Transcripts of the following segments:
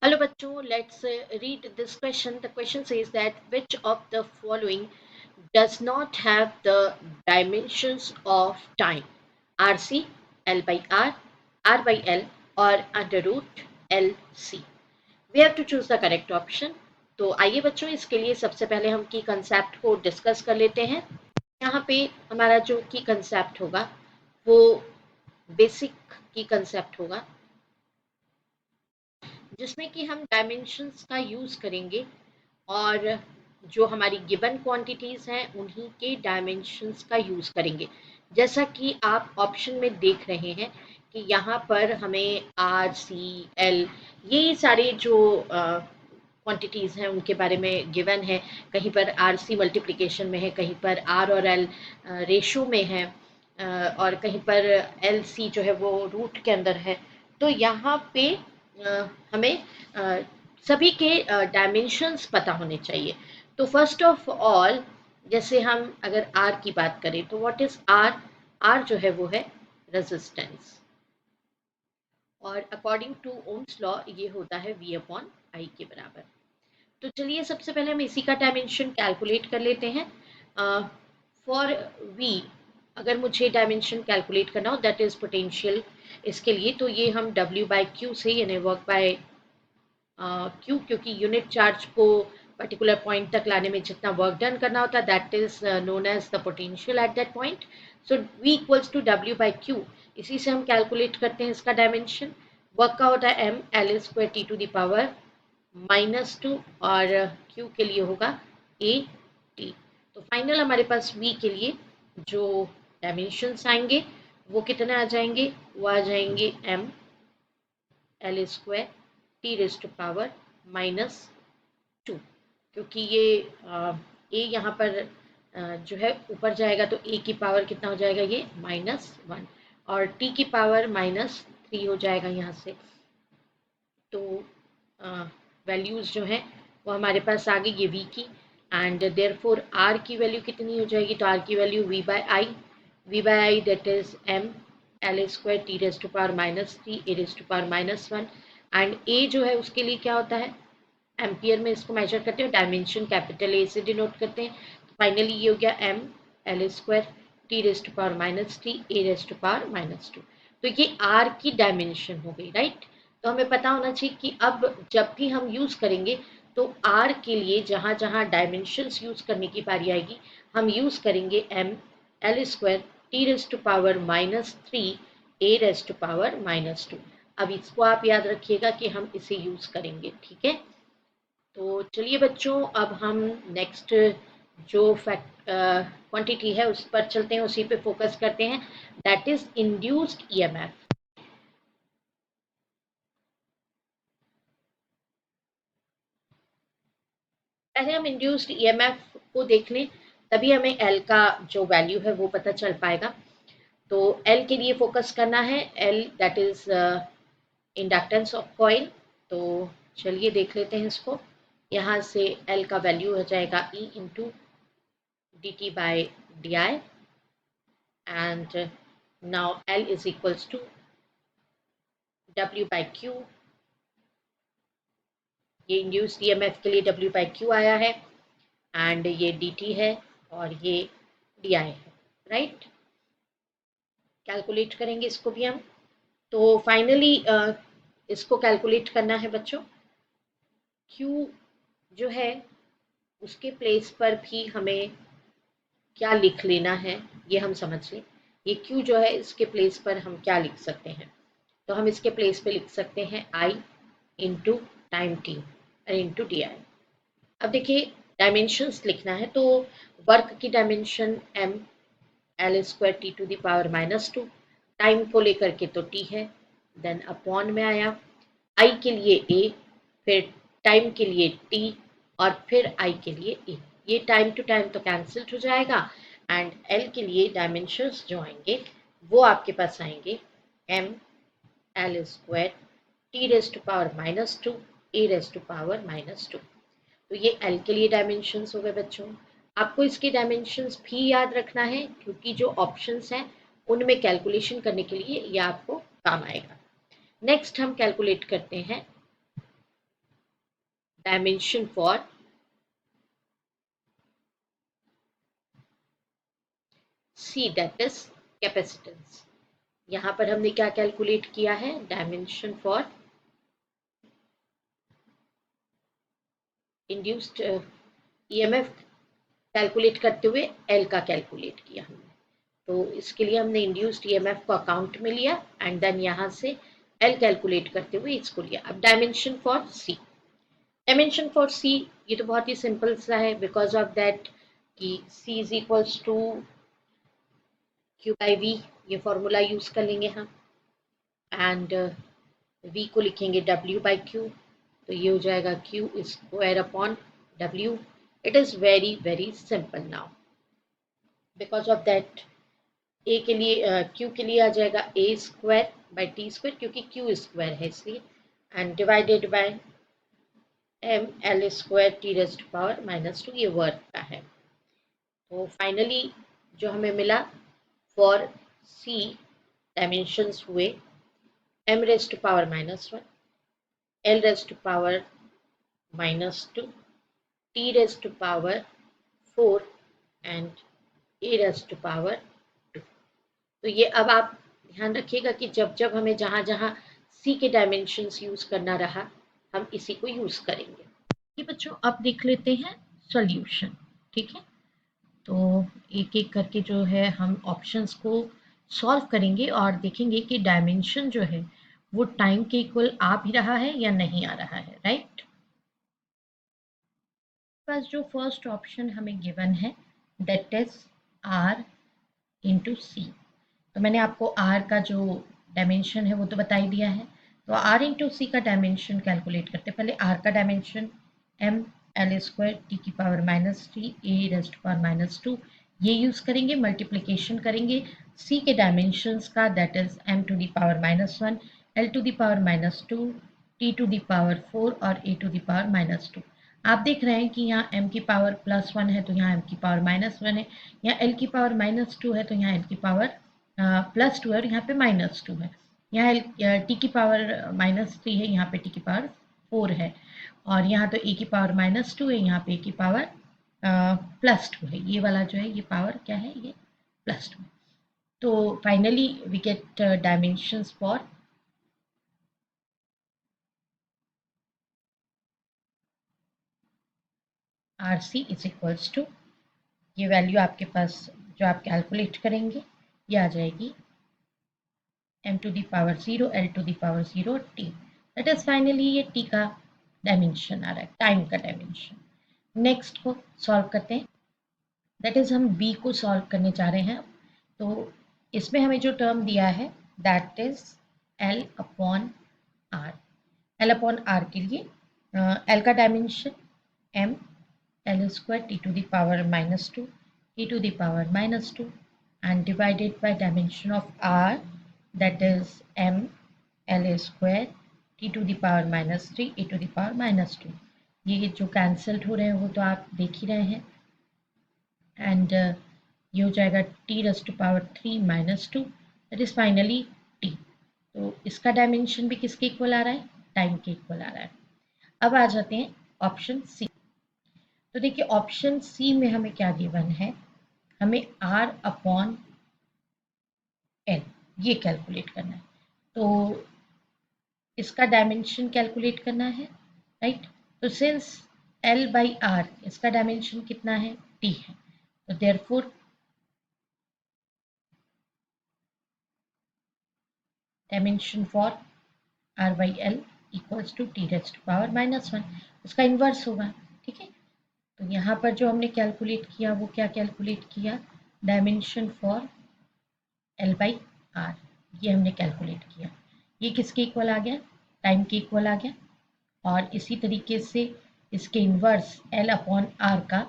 Hello bachcho, let's read this question. The question says that which of the following does not have the dimensions of time? RC, L by R by L or under root LC. We have to choose the correct option. तो आइए बच्चों इसके लिए सबसे पहले हम की concept को डिस्कस कर लेते हैं। यहाँ पे हमारा जो की कंसेप्ट होगा वो बेसिक की कंसेप्ट होगा जिसमें कि हम डायमेंशंस का यूज़ करेंगे और जो हमारी गिवन क्वांटिटीज़ हैं उन्हीं के डायमेंशंस का यूज़ करेंगे। जैसा कि आप ऑप्शन में देख रहे हैं कि यहाँ पर हमें आर सी एल ये सारे जो क्वांटिटीज़ हैं उनके बारे में गिवन है। कहीं पर आर सी मल्टीप्लिकेशन में है, कहीं पर आर और एल रेशो में है और कहीं पर एल सी जो है वो रूट के अंदर है। तो यहाँ पे हमें सभी के डायमेंशंस पता होने चाहिए। तो फर्स्ट ऑफ ऑल जैसे हम अगर आर की बात करें तो व्हाट इज आर? आर जो है वो है रेजिस्टेंस और अकॉर्डिंग टू ओम्स लॉ ये होता है V अपॉन आई के बराबर। तो चलिए सबसे पहले हम इसी का डायमेंशन कैलकुलेट कर लेते हैं। फॉर V अगर मुझे डायमेंशन कैलकुलेट करना हो दैट इज पोटेंशियल इसके लिए, तो ये हम W बाय क्यू से यानी वर्क बाय क्यू, क्योंकि यूनिट चार्ज को पर्टिकुलर पॉइंट तक लाने में जितना वर्क डन करना होता है that is known as the potential at that point. So V equals to W by Q, इसी से हम कैलकुलेट करते हैं इसका डायमेंशन। वर्क का होता है m L square T to the power -2 और Q के लिए होगा A T। तो फाइनल हमारे पास V के लिए जो डायमेंशंस आएंगे वो कितने आ जाएंगे? वो आ जाएंगे m L square T raise to power -2, क्योंकि ये A यहाँ पर जो है ऊपर जाएगा तो A की पावर कितना हो जाएगा? ये -1 और T की पावर -3 हो जाएगा यहाँ से। तो वैल्यूज़ जो हैं वो हमारे पास आ गई ये V की एंड देयरफॉर R की वैल्यू कितनी हो जाएगी? तो R की value V by I that is m L square T raise to power -3 A raise to power -1 and A जो है उसके लिए क्या होता है? एम्पियर में इसको मेजर करते हैं, डायमेंशन कैपिटल A से डिनोट करते हैं। तो फाइनली ये हो गया m L square T raise to power -3 A raise to power -2। तो ये R की डायमेंशन हो गई, राइट? तो हमें पता होना चाहिए कि अब जब भी हम यूज़ करेंगे तो R के लिए जहाँ जहाँ डायमेंशंस यूज़ करने की बारी आएगी हम यूज़ करेंगे m L square T raise to power -3 A raise to power -2। अब इसको आप याद रखिएगा कि हम इसे यूज़ करेंगे, ठीक है? तो चलिए बच्चों अब हम नेक्स्ट जो फैक्ट क्वांटिटी है उस पर चलते हैं, उसी पे फोकस करते हैं, दैट इज इंड्यूस्ड ईएमएफ। पहले हम इंड्यूस्ड ईएमएफ को देख लें, तभी हमें एल का जो वैल्यू है वो पता चल पाएगा। तो एल के लिए फोकस करना है, L that is inductance of coil. तो चलिए देख लेते हैं इसको। यहाँ से एल का वैल्यू हो जाएगा E into D T by D I and now L is equals to W by Q। ये इंड्यूस्ड ईएमएफ के लिए W by Q आया है एंड ये dt है और ये di है, राइट? कैलकुलेट करेंगे इसको भी हम। तो फाइनली इसको कैलकुलेट करना है बच्चों। Q जो है उसके प्लेस पर भी हमें क्या लिख लेना है ये हम समझ लें। ये Q जो है इसके प्लेस पर हम क्या लिख सकते हैं? तो हम इसके प्लेस पे लिख सकते हैं I into time T into D I. अब देखिए डायमेंशंस लिखना है तो वर्क की dimension m L square T to the power -2, time को लेकर के तो t है, देन अपॉन में आया I के लिए a, फिर टाइम के लिए t और फिर I के लिए a। ये टाइम टू टाइम तो कैंसिल्ड हो जाएगा एंड L के लिए डायमेंशंस जो आएंगे वो आपके पास आएंगे m L square T raise to power -2 A raise to power -2। तो ये L के लिए डायमेंशंस हो गए बच्चों। आपको इसके डायमेंशंस भी याद रखना है क्योंकि जो ऑप्शंस हैं उनमें कैलकुलेशन करने के लिए ये आपको काम आएगा। नेक्स्ट हम कैलकुलेट करते हैं dimension for C, that is capacitance. यहाँ पर हमने क्या कैलकुलेट किया है, dimension for induced EMF calculate करते हुए एल का कैलकुलेट किया हमने। तो इसके लिए हमने इंड्यूस्ड ईएमएफ को अकाउंट में लिया एंड देन यहाँ से एल कैलकुलेट करते हुए इसको लिया। अब dimension for C, dimension for C ये तो बहुत ही सिंपल सा है, बिकॉज ऑफ दैट कि C is equals to Q by V, ये फॉर्मूला यूज कर लेंगे हम एंड v को लिखेंगे w बाई क्यू, तो ये हो जाएगा q square upon w। It is very very simple now, because of that a के लिए q के लिए आ जाएगा a square by T square, क्योंकि q स्क्वायर है इसलिए, and divided by m l square T raise to power -2, ये वर्क का है। तो फाइनली जो हमें मिला फॉर c डायमेंशंस हुए m raise to power -1, l raise to power -2, t raise to power 4 and a raise to power 2। तो ये अब आप ध्यान रखिएगा कि जब जब हमें जहाँ जहाँ c के डायमेंशंस यूज करना रहा हम इसी को यूज करेंगे। ये बच्चों अब देख लेते हैं सॉल्यूशन, ठीक है। तो एक एक करके जो है हम ऑप्शंस को सॉल्व करेंगे और देखेंगे कि डायमेंशन जो है वो टाइम के इक्वल आ भी रहा है या नहीं आ रहा है, राइट। बस जो फर्स्ट ऑप्शन हमें गिवन है दैट इज r इंटू सी, तो मैंने आपको r का जो डायमेंशन है वो तो बता ही दिया है। तो r इंटू सी का डायमेंशन कैलकुलेट करते हैं। पहले r का dimension m l square T की power -3 a raise to power -2 ये यूज़ करेंगे, मल्टीप्लिकेशन करेंगे c के डायमेंशंस का that is m to the power -1 l to the power -2 t to the power 4 और a टू दी पावर -2। आप देख रहे हैं कि यहाँ m की पावर +1 है तो यहाँ m की पावर -1 है, यहाँ l की पावर -2 है तो यहाँ l की पावर +2 है और यहाँ पे -2 है। यहाँ t की पावर -3 है, यहाँ पे t की पावर 4 है और यहाँ तो a की पावर -2 है, यहाँ पे a की पावर +2 है। ये वाला जो है ये पावर क्या है, ये +2 है। तो finally we get dimensions for R C is equals to, ये वैल्यू आपके पास जो आप कैलकुलेट करेंगे ये आ जाएगी m to the power 0 l to the power 0 t, that is finally ये t का डायमेंशन आ रहा है, टाइम का डायमेंशन। नेक्स्ट को सॉल्व करते हैं, दैट इज हम b को सॉल्व करने जा रहे हैं। तो इसमें हमें जो टर्म दिया है that is l upon r, l upon r के लिए l का dimension m l square T to the power -2 e to the power -2 and divided by dimension of r that is m l square t to the power -3 e to the power -2। ये जो cancelled हो रहे हैं वो तो आप देख ही रहे हैं एंड ये हो जाएगा t raise to power 3 -2 that is finally t। तो इसका डायमेंशन भी किसके इक्वल आ रहा है, टाइम के इक्वल आ रहा है। अब आ जाते हैं ऑप्शन सी। तो देखिए ऑप्शन सी में हमें क्या गिवन है, हमें r अपॉन l ये कैलकुलेट करना है। तो इसका डायमेंशन कैलकुलेट करना है, राइट। तो सिंस l बाई आर इसका डायमेंशन कितना है, t है, तो therefore dimension for r by l equals to t raise to power -1, उसका इन्वर्स होगा, ठीक है। तो यहाँ पर जो हमने कैलकुलेट किया वो क्या कैलकुलेट किया, dimension for l by R, ये हमने कैलकुलेट किया। ये किसके इक्वल आ गया, टाइम के इक्वल आ गया। और इसी तरीके से इसके इन्वर्स l अपॉन आर का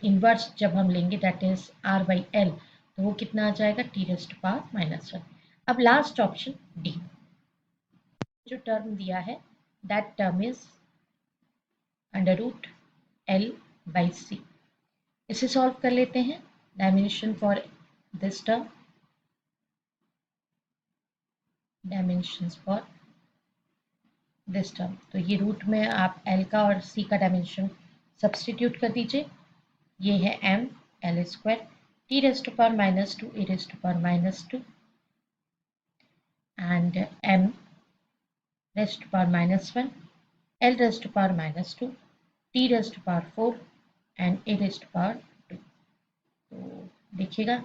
इन्वर्स जब हम लेंगे that is r by l, तो वो कितना आ जाएगा, t रेज़ टू पावर -1। अब लास्ट ऑप्शन डी, जो टर्म दिया है that term is under root l by C. इसे सॉल्व कर लेते हैं, dimension for this term, dimensions for this term. तो ये रूट में आप एल का और सी का डायमेंशन सब्सटीट्यूट कर दीजिए। ये है M L square T raise to power -2 A raise to power -2 and M raise to power -1 L raise to power -2 T raise to power 4 and A raise to power 2। तो देखिएगा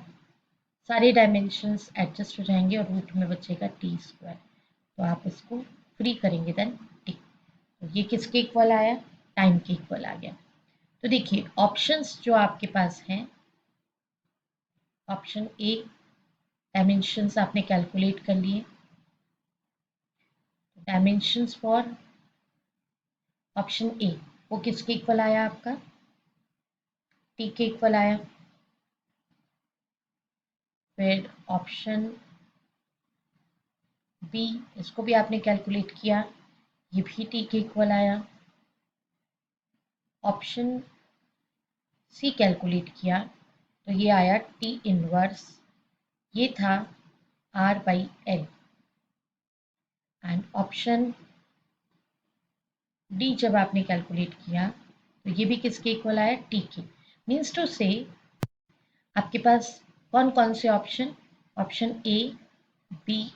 सारे dimensions adjust हो जाएंगे और root में बचेगा T square. तो आप इसको फ्री करेंगे देन टी। तो ये किसके इक्वल आया? टाइम के इक्वल आ गया। तो देखिए ऑप्शंस जो आपके पास हैं, ऑप्शन ए डायमेंशंस आपने कैलकुलेट कर लिए। डायमेंशंस फॉर ऑप्शन ए वो किसके इक्वल आया? आपका टी के इक्वल आया। फिर ऑप्शन बी, इसको भी आपने कैलकुलेट किया, ये भी टी के इक्वल आया। ऑप्शन सी कैलकुलेट किया तो ये आया टी इनवर्स, ये था R by L. And option D जब आपने कैलकुलेट किया तो ये भी किसके इक्वल आया? टी के। मीन्स टू से आपके पास कौन कौन से ऑप्शन, ऑप्शन ए बी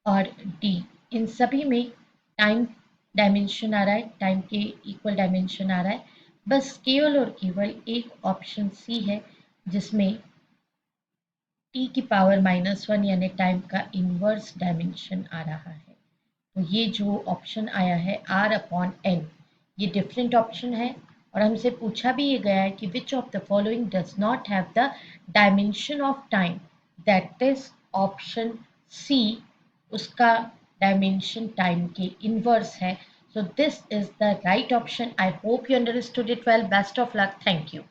और डी, इन सभी में टाइम डायमेंशन आ रहा है, टाइम के इक्वल डायमेंशन आ रहा है। बस केवल और केवल एक ऑप्शन सी है जिसमें टी की पावर -1 यानी टाइम का इन्वर्स डायमेंशन आ रहा है। तो ये जो ऑप्शन आया है आर अपॉन एन, ये डिफरेंट ऑप्शन है। और हमसे पूछा भी ये गया है कि which of the following does not have the dimension of time, that is option C, उसका डायमेंशन टाइम के इनवर्स है। So this is the right option. I hope you understood it well. Best of luck. Thank you.